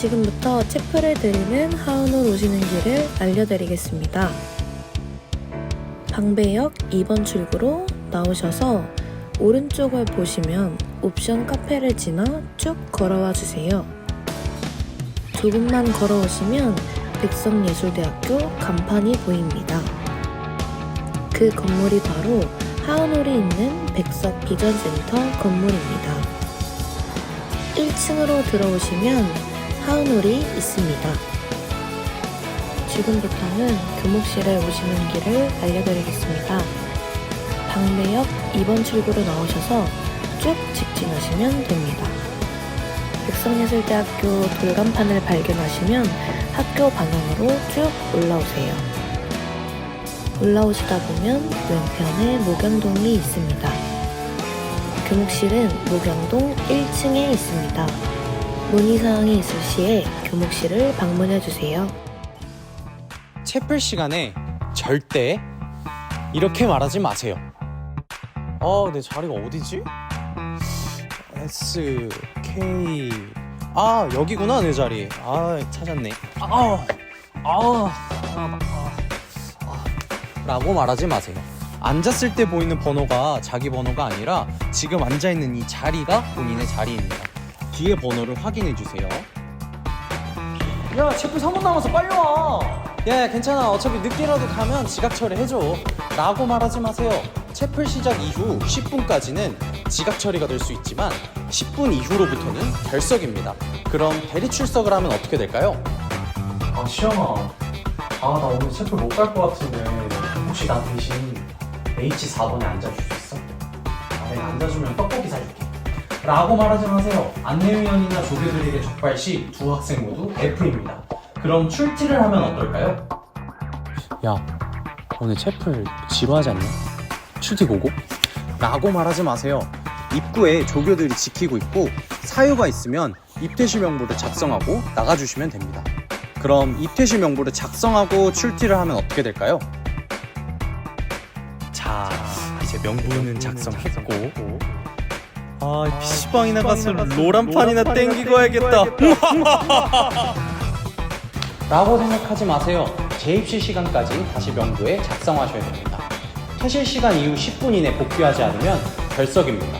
지금부터 체프를 드리는 하은홀 오시는 길을 알려드리겠습니다. 방배역 2번 출구로 나오셔서 오른쪽을 보시면 옵션 카페를 지나 쭉 걸어와 주세요. 조금만 걸어오시면 백석예술대학교 간판이 보입니다. 그 건물이 바로 하은홀이 있는 백석비전센터 건물입니다. 1층으로 들어오시면 하은홀이 있습니다. 지금부터는 교목실에 오시는 길을 알려드리겠습니다. 방배역 2번 출구로 나오셔서 쭉 직진하시면 됩니다. 백석예술대학교 돌간판을 발견하시면 학교 방향으로 쭉 올라오세요. 올라오시다 보면 왼편에 목영동이 있습니다. 교목실은 목영동 1층에 있습니다. 문의사항이 있을 시에 교목실을 방문해주세요. 채플 시간에 절대 이렇게 말하지 마세요. 내 자리가 어디지? S, K... 여기구나 내 자리. 찾았네. 라고 말하지 마세요. 앉았을 때 보이는 번호가 자기 번호가 아니라 지금 앉아있는 이 자리가 본인의 자리입니다. 뒤에 번호를 확인해주세요. 야, 채플 3분 남아서 빨리 와. 야, 괜찮아. 어차피 늦게라도 가면 지각 처리해줘. 라고 말하지 마세요. 채플 시작 이후 10분까지는 지각 처리가 될 수 있지만 10분 이후로부터는 결석입니다. 그럼 대리 출석을 하면 어떻게 될까요? 시영아, 나 오늘 채플 못 갈 것 같은데 혹시 나 대신 H4번에 앉아줄 수 있어? 내가 앉아주면 떡볶이 사줄게. 라고 말하지 마세요. 안내위원이나 조교들에게 적발 시 두 학생 모두 F입니다. 그럼 출티를 하면 어떨까요? 야, 오늘 채플 지루하지 않냐? 출티 고고? 라고 말하지 마세요. 입구에 조교들이 지키고 있고 사유가 있으면 입퇴시 명부를 작성하고 나가주시면 됩니다. 그럼 입퇴시 명부를 작성하고 출티를 하면 어떻게 될까요? 자, 이제 명부는 작성했고 PC방이나 가서 롤한판이나 땡기고 해야겠다. 라고 생각하지 마세요. 재입실 시간까지 다시 명부에 작성하셔야 됩니다. 퇴실 시간 이후 10분 이내 복귀하지 않으면 결석입니다.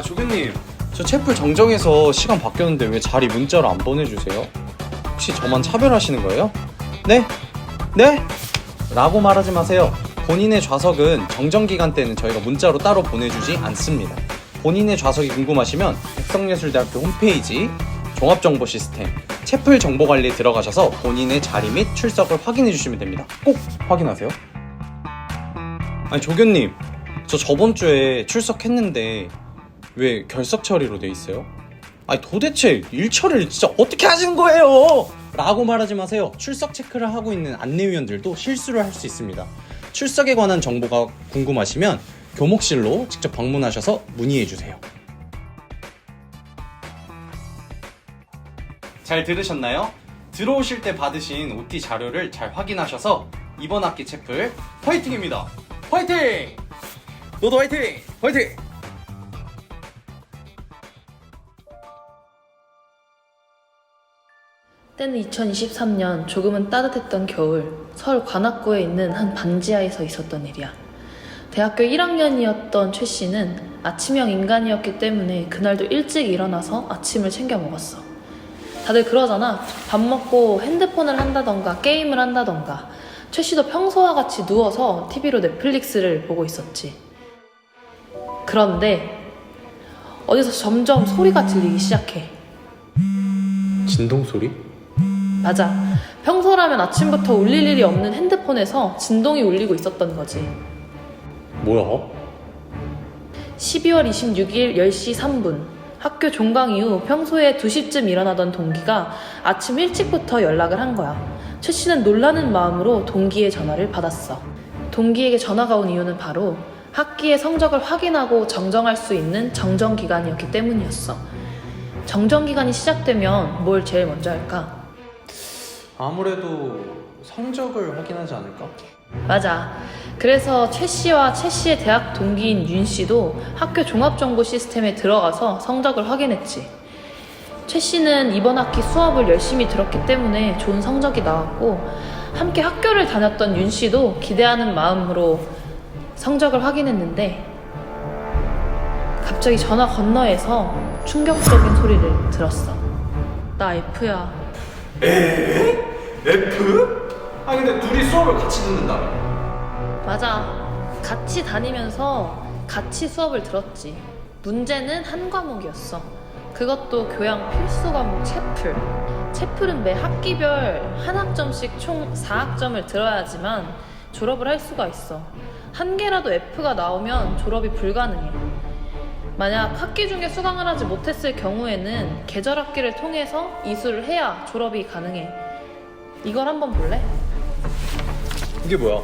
조교님, 저 채플 정정해서 시간 바뀌었는데 왜 자리 문자로 안 보내주세요? 혹시 저만 차별하시는 거예요? 네? 네? 라고 말하지 마세요. 본인의 좌석은 정정기간 때는 저희가 문자로 따로 보내주지 않습니다. 본인의 좌석이 궁금하시면 백석예술대학교 홈페이지 종합정보 시스템 채플 정보관리에 들어가셔서 본인의 자리 및 출석을 확인해 주시면 됩니다. 꼭 확인하세요. 조교님, 저 저번 주에 출석했는데 왜 결석 처리로 돼 있어요? 도대체 일 처리를 진짜 어떻게 하시는 거예요? 라고 말하지 마세요. 출석 체크를 하고 있는 안내위원들도 실수를 할 수 있습니다. 출석에 관한 정보가 궁금하시면 교목실로 직접 방문하셔서 문의해주세요. 잘 들으셨나요? 들어오실 때 받으신 OT 자료를 잘 확인하셔서 이번 학기 채플 화이팅입니다. 화이팅! 너도 화이팅! 화이팅! 때는 2023년 조금은 따뜻했던 겨울, 서울 관악구에 있는 한 반지하에서 있었던 일이야. 대학교 1학년이었던 최 씨는 아침형 인간이었기 때문에 그날도 일찍 일어나서 아침을 챙겨 먹었어. 다들 그러잖아. 밥 먹고 핸드폰을 한다던가 게임을 한다던가. 최 씨도 평소와 같이 누워서 TV로 넷플릭스를 보고 있었지. 그런데 어디서 점점 소리가 들리기 시작해. 진동 소리? 맞아. 평소라면 아침부터 울릴 일이 없는 핸드폰에서 진동이 울리고 있었던 거지. 뭐야? 12월 26일 10시 3분 학교 종강 이후 평소에 2시쯤 일어나던 동기가 아침 일찍부터 연락을 한 거야. 최 씨는 놀라는 마음으로 동기의 전화를 받았어. 동기에게 전화가 온 이유는 바로 학기의 성적을 확인하고 정정할 수 있는 정정기간이었기 때문이었어. 정정기간이 시작되면 뭘 제일 먼저 할까? 아무래도 성적을 확인하지 않을까? 맞아. 그래서 최 씨와 최 씨의 대학 동기인 윤 씨도 학교 종합정보 시스템에 들어가서 성적을 확인했지. 최 씨는 이번 학기 수업을 열심히 들었기 때문에 좋은 성적이 나왔고 함께 학교를 다녔던 윤 씨도 기대하는 마음으로 성적을 확인했는데 갑자기 전화 건너에서 충격적인 소리를 들었어. 나 F야. F? 아니 근데 둘이 수업을 같이 듣는다며? 맞아. 같이 다니면서 같이 수업을 들었지. 문제는 한 과목이었어. 그것도 교양 필수 과목 채플. 채플은 매 학기별 한 학점씩 총 4학점을 들어야지만 졸업을 할 수가 있어. 한 개라도 F가 나오면 졸업이 불가능해. 만약 학기 중에 수강을 하지 못했을 경우에는 계절 학기를 통해서 이수를 해야 졸업이 가능해. 이걸 한번 볼래? 이게 뭐야?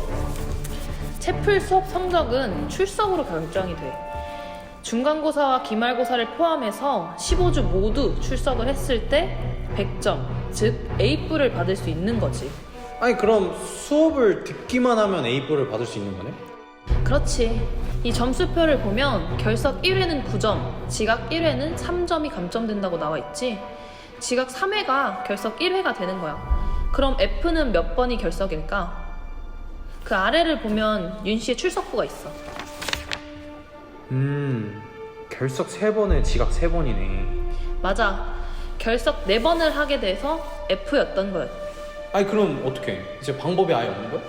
채플 수업 성적은 출석으로 결정이 돼. 중간고사와 기말고사를 포함해서 15주 모두 출석을 했을 때 100점, 즉 A뿔을 받을 수 있는 거지. 아니 그럼 수업을 듣기만 하면 A뿔을 받을 수 있는 거네? 그렇지. 이 점수표를 보면 결석 1회는 9점, 지각 1회는 3점이 감점된다고 나와 있지. 지각 3회가 결석 1회가 되는 거야. 그럼 F는 몇 번이 결석일까? 그 아래를 보면 윤 씨의 출석부가 있어. 결석 3번에 지각 3번이네. 맞아. 결석 4번을 하게 돼서 F였던 거였. 아니 그럼 어떡해? 이제 방법이 아예 없는 거야?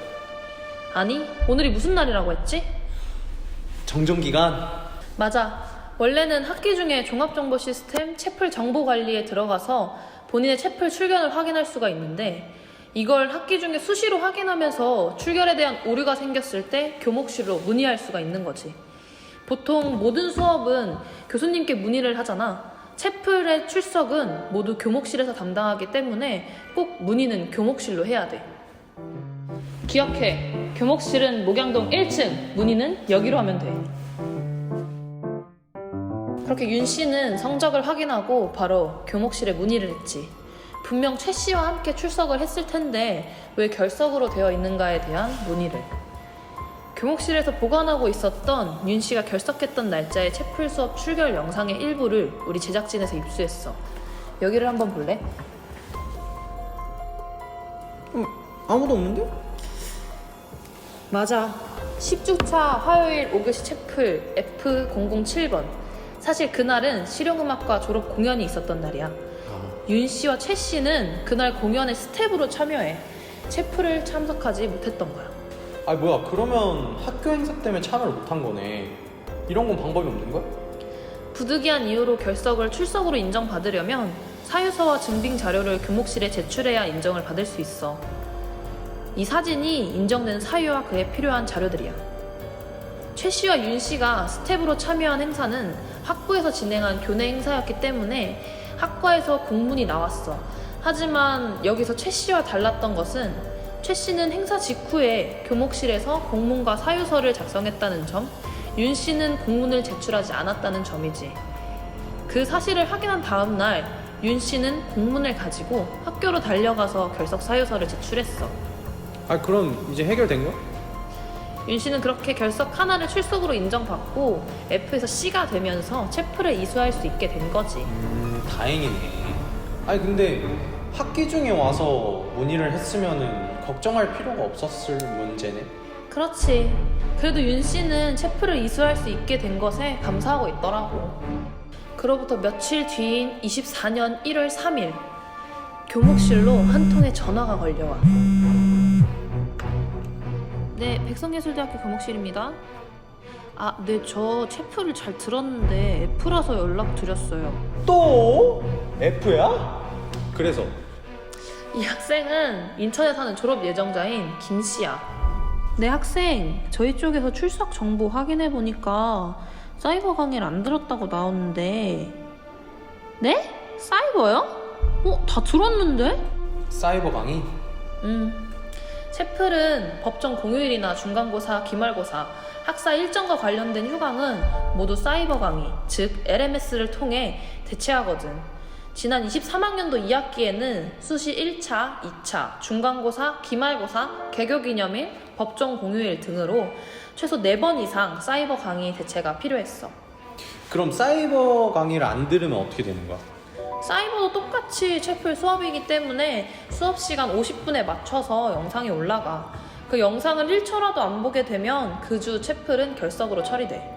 아니, 오늘이 무슨 날이라고 했지? 정전기간? 맞아. 원래는 학기 중에 종합정보 시스템 채플 정보 관리에 들어가서 본인의 채플 출결을 확인할 수가 있는데 이걸 학기 중에 수시로 확인하면서 출결에 대한 오류가 생겼을 때 교목실로 문의할 수가 있는 거지. 보통 모든 수업은 교수님께 문의를 하잖아. 채플의 출석은 모두 교목실에서 담당하기 때문에 꼭 문의는 교목실로 해야 돼. 기억해. 교목실은 목양동 1층, 문의는 여기로 하면 돼. 그렇게 윤 씨는 성적을 확인하고 바로 교목실에 문의를 했지. 분명 최 씨와 함께 출석을 했을 텐데 왜 결석으로 되어 있는가에 대한 문의를. 교목실에서 보관하고 있었던 윤 씨가 결석했던 날짜의 채플 수업 출결 영상의 일부를 우리 제작진에서 입수했어. 여기를 한번 볼래? 아무도 없는데? 맞아. 10주차 화요일 5교시 채플 F007번. 사실 그날은 실용음악과 졸업 공연이 있었던 날이야. 윤 씨와 최 씨는 그날 공연에 스텝으로 참여해 채플을 참석하지 못했던 거야. 아니 뭐야 그러면 학교 행사 때문에 참여를 못한 거네. 이런 건 방법이 없는 거야? 부득이한 이유로 결석을 출석으로 인정받으려면 사유서와 증빙 자료를 교목실에 제출해야 인정을 받을 수 있어. 이 사진이 인정된 사유와 그에 필요한 자료들이야. 최 씨와 윤 씨가 스텝으로 참여한 행사는 학부에서 진행한 교내 행사였기 때문에 학과에서 공문이 나왔어. 하지만 여기서 최 씨와 달랐던 것은 최 씨는 행사 직후에 교목실에서 공문과 사유서를 작성했다는 점, 윤 씨는 공문을 제출하지 않았다는 점이지. 그 사실을 확인한 다음 날 윤 씨는 공문을 가지고 학교로 달려가서 결석 사유서를 제출했어. 아 그럼 이제 해결된 거야? 윤 씨는 그렇게 결석 하나를 출석으로 인정받고 F에서 C가 되면서 채플에 이수할 수 있게 된 거지. 다행이네. 아니 근데 학기 중에 와서 문의를 했으면은 걱정할 필요가 없었을 문제네. 그렇지. 그래도 윤 씨는 채플을 이수할 수 있게 된 것에 감사하고 있더라고. 그로부터 며칠 뒤인 24년 1월 3일 교목실로 한 통의 전화가 걸려와. 네, 백성예술대학교 교목실입니다. 아, 네, 저 채플을 잘 들었는데 F라서 연락드렸어요. 또? F야? 그래서? 이 학생은 인천에 사는 졸업 예정자인 김 씨야. 네, 학생. 저희 쪽에서 출석 정보 확인해 보니까 사이버 강의를 안 들었다고 나오는데. 네? 사이버요? 다 들었는데? 사이버 강의? 채플은 법정 공휴일이나 중간고사, 기말고사, 학사 일정과 관련된 휴강은 모두 사이버 강의, 즉 LMS를 통해 대체하거든. 지난 23학년도 2학기에는 수시 1차, 2차, 중간고사, 기말고사, 개교기념일, 법정 공휴일 등으로 최소 4번 이상 사이버 강의 대체가 필요했어. 그럼 사이버 강의를 안 들으면 어떻게 되는 거야? 사이버도 똑같이 채플 수업이기 때문에 수업 시간 50분에 맞춰서 영상이 올라가. 그 영상을 1초라도 안 보게 되면 그 주 채플은 결석으로 처리돼.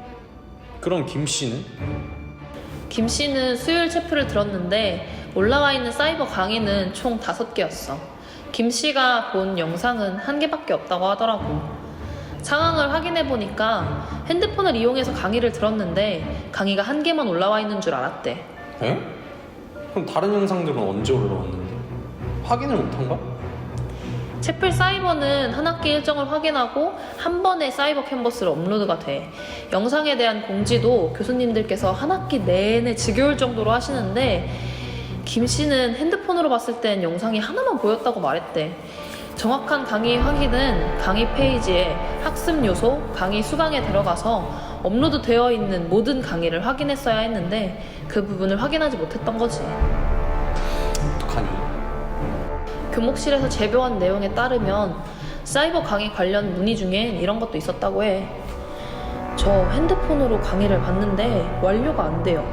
그럼 김 씨는? 김 씨는 수요일 채플을 들었는데 올라와 있는 사이버 강의는 총 5개였어. 김 씨가 본 영상은 1개밖에 없다고 하더라고. 상황을 확인해 보니까 핸드폰을 이용해서 강의를 들었는데 강의가 1개만 올라와 있는 줄 알았대. 에? 그럼 다른 영상들은 언제 올라왔는데? 확인을 못한 거야? 채플 사이버는 한 학기 일정을 확인하고 한 번에 사이버 캔버스로 업로드가 돼. 영상에 대한 공지도 교수님들께서 한 학기 내내 지겨울 정도로 하시는데 김 씨는 핸드폰으로 봤을 땐 영상이 하나만 보였다고 말했대. 정확한 강의 확인은 강의 페이지에 학습 요소, 강의 수강에 들어가서 업로드 되어 있는 모든 강의를 확인했어야 했는데 그 부분을 확인하지 못했던 거지. 어떡하니? 교목실에서 제보한 내용에 따르면 사이버 강의 관련 문의 중엔 이런 것도 있었다고 해. 저 핸드폰으로 강의를 봤는데 완료가 안 돼요.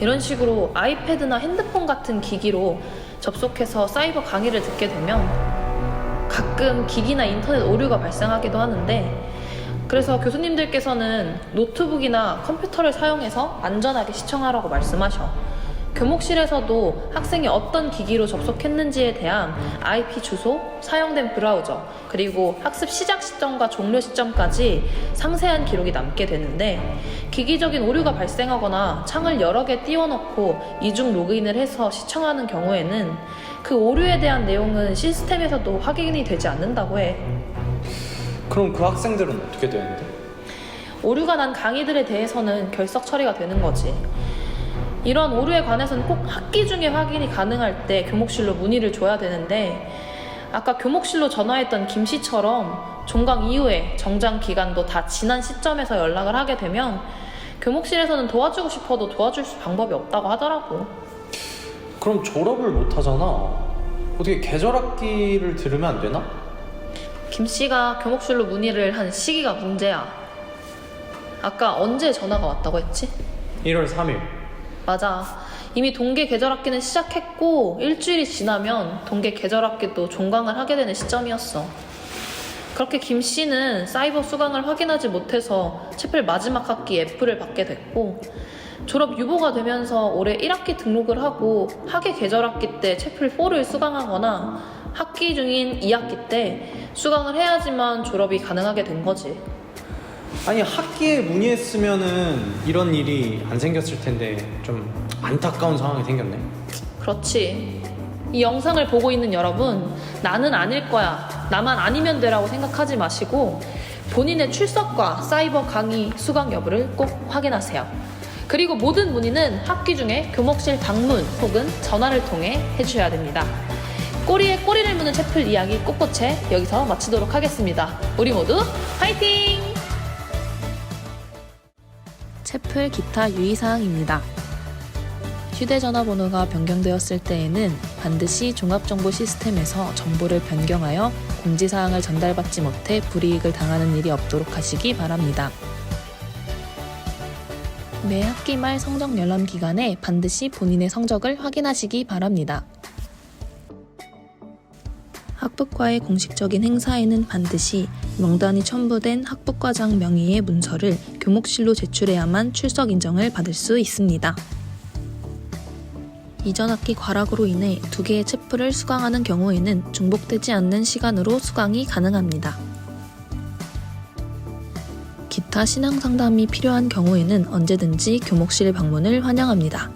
이런 식으로 아이패드나 핸드폰 같은 기기로 접속해서 사이버 강의를 듣게 되면 가끔 기기나 인터넷 오류가 발생하기도 하는데 그래서 교수님들께서는 노트북이나 컴퓨터를 사용해서 안전하게 시청하라고 말씀하셔. 교목실에서도 학생이 어떤 기기로 접속했는지에 대한 IP 주소, 사용된 브라우저, 그리고 학습 시작 시점과 종료 시점까지 상세한 기록이 남게 되는데 기기적인 오류가 발생하거나 창을 여러 개 띄워놓고 이중 로그인을 해서 시청하는 경우에는 그 오류에 대한 내용은 시스템에서도 확인이 되지 않는다고 해. 그럼 그 학생들은 어떻게 되는데? 오류가 난 강의들에 대해서는 결석 처리가 되는 거지. 이런 오류에 관해서는 꼭 학기 중에 확인이 가능할 때 교목실로 문의를 줘야 되는데 아까 교목실로 전화했던 김 씨처럼 종강 이후에 정장 기간도 다 지난 시점에서 연락을 하게 되면 교목실에서는 도와주고 싶어도 도와줄 방법이 없다고 하더라고. 그럼 졸업을 못 하잖아. 어떻게 계절학기를 들으면 안 되나? 김 씨가 교목실로 문의를 한 시기가 문제야. 아까 언제 전화가 왔다고 했지? 1월 3일. 맞아. 이미 동계 계절학기는 시작했고 일주일이 지나면 동계 계절학기도 종강을 하게 되는 시점이었어. 그렇게 김 씨는 사이버 수강을 확인하지 못해서 채플 마지막 학기 F를 받게 됐고 졸업 유보가 되면서 올해 1학기 등록을 하고 학예 계절학기 때 채플 4를 수강하거나 학기 중인 2학기 때 수강을 해야지만 졸업이 가능하게 된 거지. 아니 학기에 문의했으면은 이런 일이 안 생겼을 텐데 좀 안타까운 상황이 생겼네. 그렇지. 이 영상을 보고 있는 여러분, 나는 아닐 거야, 나만 아니면 돼라고 생각하지 마시고 본인의 출석과 사이버 강의 수강 여부를 꼭 확인하세요. 그리고 모든 문의는 학기 중에 교목실 방문 혹은 전화를 통해 해주셔야 됩니다. 꼬리에 꼬리를 무는 채플 이야기 꼿꼿해 여기서 마치도록 하겠습니다. 우리 모두 화이팅! 채플 기타 유의사항입니다. 휴대전화 번호가 변경되었을 때에는 반드시 종합정보 시스템에서 정보를 변경하여 공지사항을 전달받지 못해 불이익을 당하는 일이 없도록 하시기 바랍니다. 매 학기 말 성적 열람 기간에 반드시 본인의 성적을 확인하시기 바랍니다. 학부과의 공식적인 행사에는 반드시 명단이 첨부된 학부과장 명의의 문서를 교목실로 제출해야만 출석 인정을 받을 수 있습니다. 이전 학기 과락으로 인해 2개의 채플을 수강하는 경우에는 중복되지 않는 시간으로 수강이 가능합니다. 기타 신앙 상담이 필요한 경우에는 언제든지 교목실 방문을 환영합니다.